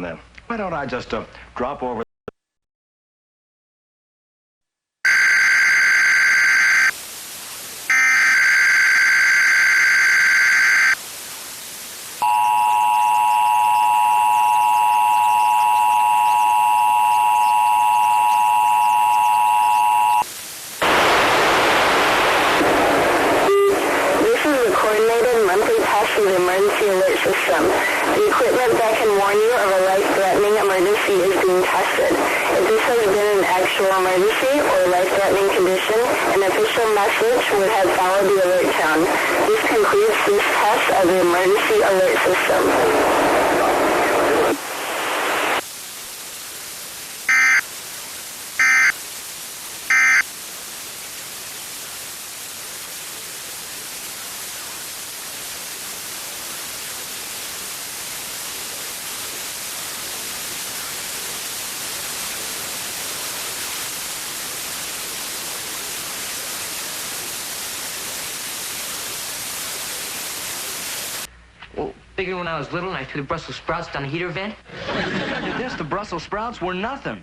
then. Why don't I just drop over? Coordinated monthly test of the emergency alert system. The equipment that can warn you of a life-threatening emergency is being tested. If this has been an actual emergency or life-threatening condition, an official message would have followed the alert tone. This concludes this test of the emergency alert system. Well, figured when I was little and I threw the Brussels sprouts down the heater vent. This, the Brussels sprouts were nothing.